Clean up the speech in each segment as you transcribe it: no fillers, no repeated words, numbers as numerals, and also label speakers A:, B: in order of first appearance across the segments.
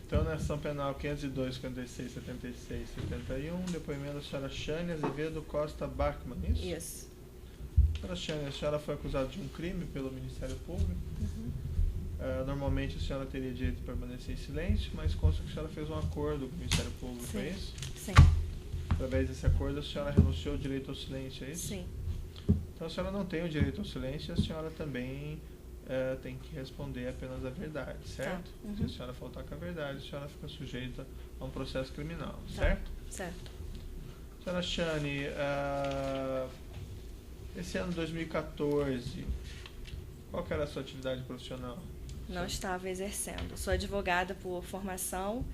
A: Então, na ação penal 502, 56, 76, 71, depoimento da senhora Shane Azevedo Costa Bachmann, isso?
B: Isso.
A: Senhora Shane, a senhora foi acusada de um crime pelo Ministério Público.
B: Uhum.
A: Normalmente a senhora teria direito de permanecer em silêncio, mas consta que a senhora fez um acordo com o Ministério Público,
B: Sim.
A: é isso?
B: Sim.
A: Através desse acordo a senhora renunciou ao direito ao silêncio, é isso?
B: Sim.
A: Então a senhora não tem o direito ao silêncio e a senhora também tem que responder apenas a verdade, certo?
B: Tá. Uhum.
A: Se a senhora faltar com a verdade, a senhora fica sujeita a um processo criminal,
B: Tá.
A: certo?
B: Certo.
A: Senhora Shane, esse ano 2014, qual que era a sua atividade profissional?
B: Não estava exercendo. Sou advogada por formação,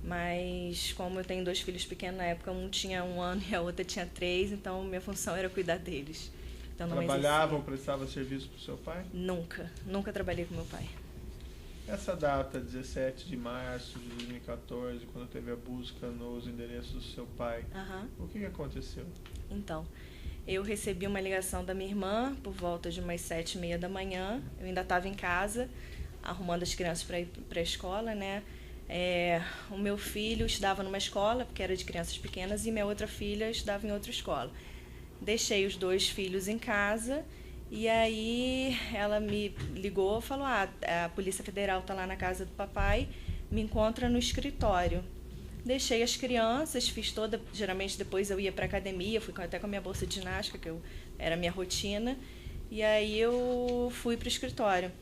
B: mas como eu tenho 2 filhos pequenos na época, um tinha 1 ano e a outra tinha 3, então minha função era cuidar deles. Então não
A: Trabalhava ou
B: exercia.
A: prestava serviço para o seu pai?
B: Nunca trabalhei com meu pai.
A: Essa data, 17 de março de 2014, quando teve a busca nos endereços do seu pai,
B: Aham.
A: o que aconteceu?
B: Então, eu recebi uma ligação da minha irmã por volta de umas 7h30 da manhã. Eu ainda estava em casa, arrumando as crianças para ir para a escola, né? O meu filho estudava numa escola, porque era de crianças pequenas, e minha outra filha estudava em outra escola. Deixei os 2 filhos em casa e aí ela me ligou e falou: a Polícia Federal está lá na casa do papai, me encontra no escritório. Deixei as crianças, fiz toda... Geralmente depois eu ia para academia, fui até com a minha bolsa de ginástica, que era a minha rotina, e aí eu fui para o escritório.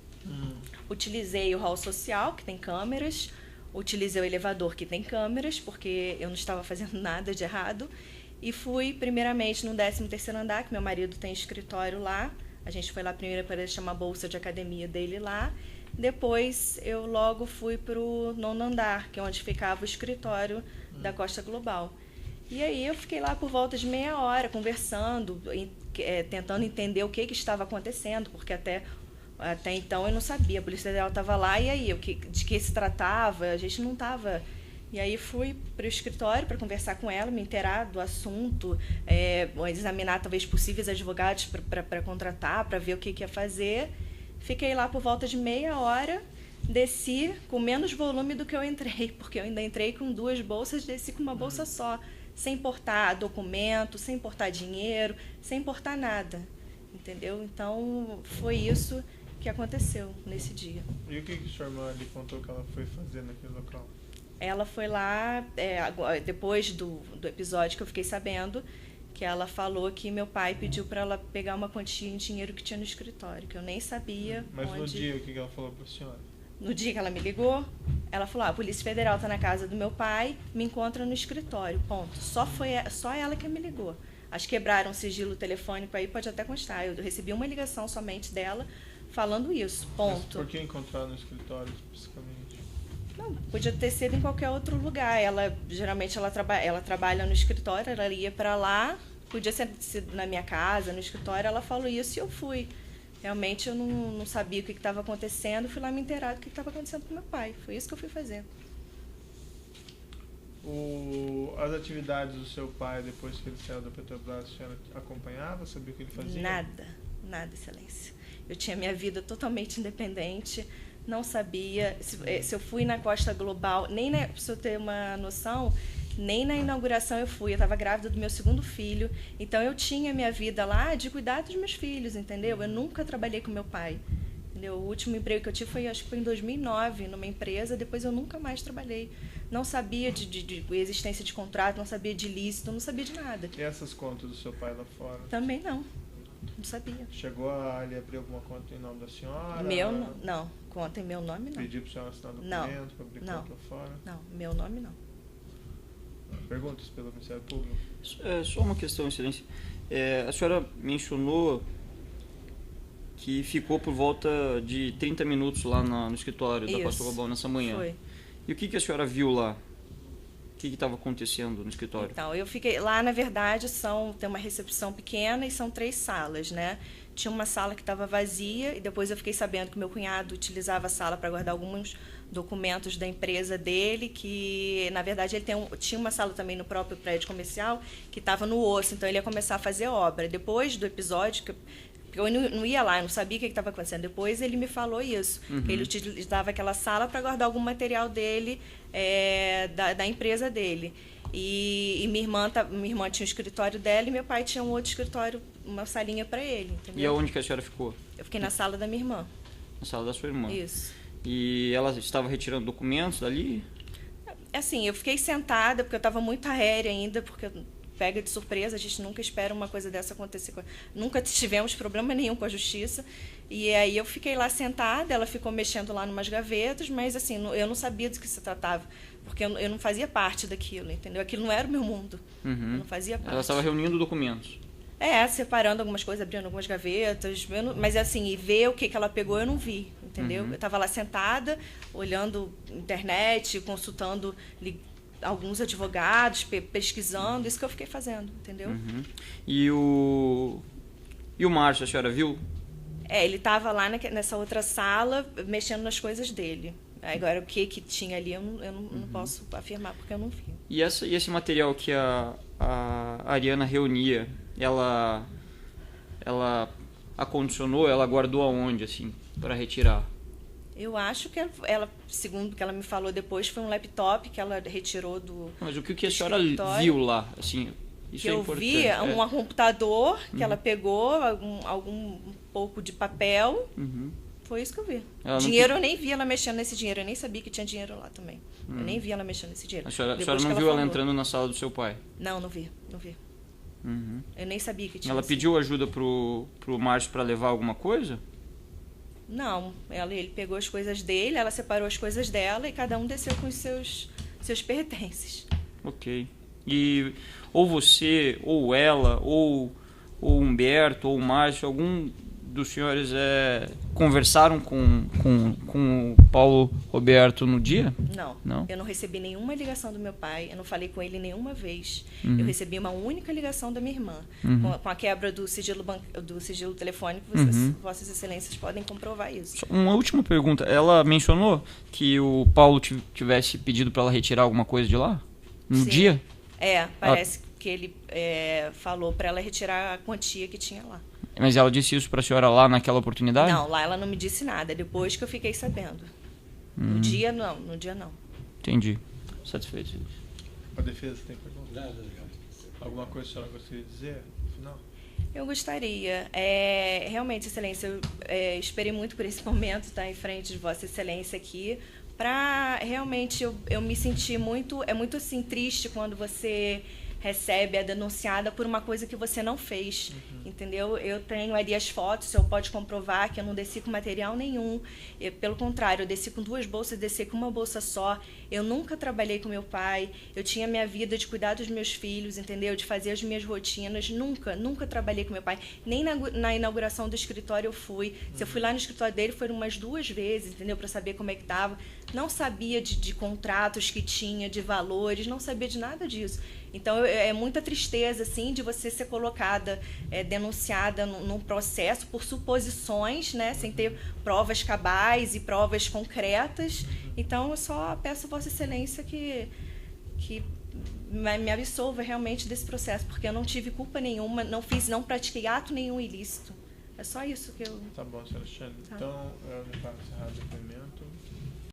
B: Utilizei o hall social, que tem câmeras, utilizei o elevador, que tem câmeras, porque eu não estava fazendo nada de errado, e fui primeiramente no 13º andar, que meu marido tem escritório lá. A gente foi lá primeiro para deixar uma bolsa de academia dele lá. Depois eu logo fui para o 9º andar, que é onde ficava o escritório da Costa Global. E aí eu fiquei lá por volta de meia hora conversando, tentando entender o que estava acontecendo, porque até então eu não sabia. A Polícia Federal estava lá, e aí de que se tratava? A gente não estava... E aí fui para o escritório para conversar com ela, me inteirar do assunto, examinar talvez possíveis advogados para contratar, para ver o que ia fazer. Fiquei lá por volta de meia hora, desci com menos volume do que eu entrei, porque eu ainda entrei com 2 bolsas, desci com uma bolsa só, sem portar documento, sem portar dinheiro, sem portar nada, entendeu? Então foi isso que aconteceu nesse dia.
A: E o que sua irmã lhe contou que ela foi fazer naquele local?
B: Ela foi lá, depois do episódio que eu fiquei sabendo, que ela falou que meu pai pediu para ela pegar uma quantia em dinheiro que tinha no escritório, que eu nem sabia.
A: Mas
B: onde...
A: no dia, o que ela falou para a senhora?
B: No dia que ela me ligou, ela falou: a Polícia Federal está na casa do meu pai, me encontra no escritório, ponto. Só ela que me ligou. Acho que quebraram o sigilo telefônico aí, pode até constar. Eu recebi uma ligação somente dela falando isso, ponto.
A: Mas por que encontrar no escritório especificamente?
B: Não, podia ter sido em qualquer outro lugar. Geralmente ela trabalha no escritório, ela ia para lá, podia ser na minha casa, no escritório. Ela falou isso e eu fui. Realmente eu não sabia o que estava acontecendo, fui lá me inteirar do que estava acontecendo com meu pai. Foi isso que eu fui fazer.
A: As atividades do seu pai, depois que ele saiu da Petrobras, a senhora acompanhava, sabia o que ele fazia?
B: Nada, Excelência. Eu tinha minha vida totalmente independente, não sabia. Se eu fui na Costa Global, para você ter uma noção, nem na inauguração eu fui. Eu estava grávida do meu 2º filho, então eu tinha minha vida lá de cuidar dos meus filhos, entendeu? Eu nunca trabalhei com meu pai. Entendeu? O último emprego que eu tive acho que foi em 2009, numa empresa, depois eu nunca mais trabalhei. Não sabia de existência de contrato, não sabia de lícito, não sabia de nada.
A: E essas contas do seu pai lá fora?
B: Também não sabia.
A: Chegou a ele abrir alguma conta em nome da senhora?
B: Não, conta em meu nome não.
A: Pediu para a senhora assinar documento para abrir conta lá fora?
B: Não, meu nome não.
A: Perguntas pelo Ministério Público?
C: Só uma questão, Excelência. A senhora mencionou que ficou por volta de 30 minutos lá no escritório da Costa Global nessa manhã.
B: Foi.
C: E o que a senhora viu lá? O que estava acontecendo no escritório?
B: Então, eu fiquei lá, na verdade, tem uma recepção pequena e são 3 salas, né? Tinha uma sala que estava vazia e depois eu fiquei sabendo que meu cunhado utilizava a sala para guardar alguns documentos da empresa dele, que, na verdade, ele tinha uma sala também no próprio prédio comercial que estava no osso, então ele ia começar a fazer obra. Depois do episódio, Porque eu não ia lá, eu não sabia o que estava acontecendo. Depois ele me falou isso, que ele utilizava aquela sala para guardar algum material dele, da empresa dele. E minha irmã tinha o escritório dela e meu pai tinha um outro escritório, uma salinha para ele, entendeu?
C: E aonde que a senhora ficou?
B: Eu fiquei na sala da minha irmã.
C: Na sala da sua irmã.
B: Isso.
C: E ela estava retirando documentos dali?
B: Assim, eu fiquei sentada, porque eu estava muito aérea ainda, porque pega de surpresa, a gente nunca espera uma coisa dessa acontecer. Nunca tivemos problema nenhum com a justiça. E aí eu fiquei lá sentada, ela ficou mexendo lá numas gavetas, mas assim, eu não sabia do que se tratava, porque eu não fazia parte daquilo, entendeu? Aquilo não era o meu mundo. Eu não fazia parte.
C: Ela estava reunindo documentos.
B: Separando algumas coisas, abrindo algumas gavetas, mas assim, e ver o que ela pegou eu não vi, entendeu? Eu estava lá sentada, olhando internet, consultando alguns advogados, pesquisando, isso que eu fiquei fazendo, entendeu?
C: E o Márcio, a senhora viu?
B: Ele estava lá nessa outra sala, mexendo nas coisas dele. Agora, o que tinha ali, eu não posso afirmar, porque eu não vi.
C: E esse material que a Ariana reunia, ela acondicionou, ela guardou aonde, assim, para retirar?
B: Eu acho que ela, segundo o que ela me falou depois, foi um laptop que ela retirou do
C: Mas o que a senhora viu lá, assim, isso
B: que
C: é
B: eu
C: importante.
B: vi um computador que ela pegou, algum pouco de papel. Foi isso que eu vi. Dinheiro eu nem vi ela mexendo nesse dinheiro. Eu nem sabia que tinha dinheiro lá também. Eu nem vi ela mexendo nesse dinheiro.
C: A senhora não viu ela entrando na sala do seu pai?
B: Não vi. Eu nem sabia que tinha.
C: Ela pediu ajuda pro Márcio para levar alguma coisa?
B: Não. Ele pegou as coisas dele, ela separou as coisas dela e cada um desceu com os seus pertences.
C: Ok. E ou você, ou ela, ou o Humberto, ou o Márcio, algum dos senhores conversaram com o Paulo Roberto no dia?
B: Não. Eu não recebi nenhuma ligação do meu pai, eu não falei com ele nenhuma vez. Eu recebi uma única ligação da minha irmã, com a quebra do sigilo telefônico. Vossas Excelências podem comprovar isso.
C: Uma última pergunta. Ela mencionou que o Paulo tivesse pedido para ela retirar alguma coisa de lá? No dia?
B: Parece que ele falou para ela retirar a quantia que tinha lá.
C: Mas ela disse isso para a senhora lá naquela oportunidade?
B: Não, lá ela não me disse nada, depois que eu fiquei sabendo. No dia não.
C: Entendi. Satisfeito.
A: A defesa tem pergunta? Alguma coisa que a senhora gostaria de dizer no final?
B: Eu gostaria. Realmente, Excelência, eu esperei muito por esse momento estar em frente de Vossa Excelência aqui, para realmente eu me sentir muito... É muito assim, triste quando você recebe a denunciada por uma coisa que você não fez, entendeu? Eu tenho ali as fotos, o senhor pode comprovar que eu não desci com material nenhum. Pelo contrário, eu desci com 2 bolsas, desci com uma bolsa só. Eu nunca trabalhei com meu pai, eu tinha minha vida de cuidar dos meus filhos, entendeu? De fazer as minhas rotinas. Nunca trabalhei com meu pai. Nem na inauguração do escritório eu fui. Se eu fui lá no escritório dele, foram umas 2 vezes, entendeu? Para saber como é que estava. Não sabia de contratos que tinha, de valores, não sabia de nada disso. Então, é muita tristeza, assim, de você ser colocada, denunciada num processo por suposições, né, sem ter provas cabais e provas concretas. Então, eu só peço a Vossa Excelência que me absolva realmente desse processo, porque eu não tive culpa nenhuma, não pratiquei ato nenhum ilícito. É só isso que eu...
A: Tá bom, senhor Alexandre.
B: Tá.
A: Então, eu declaro encerrado o depoimento.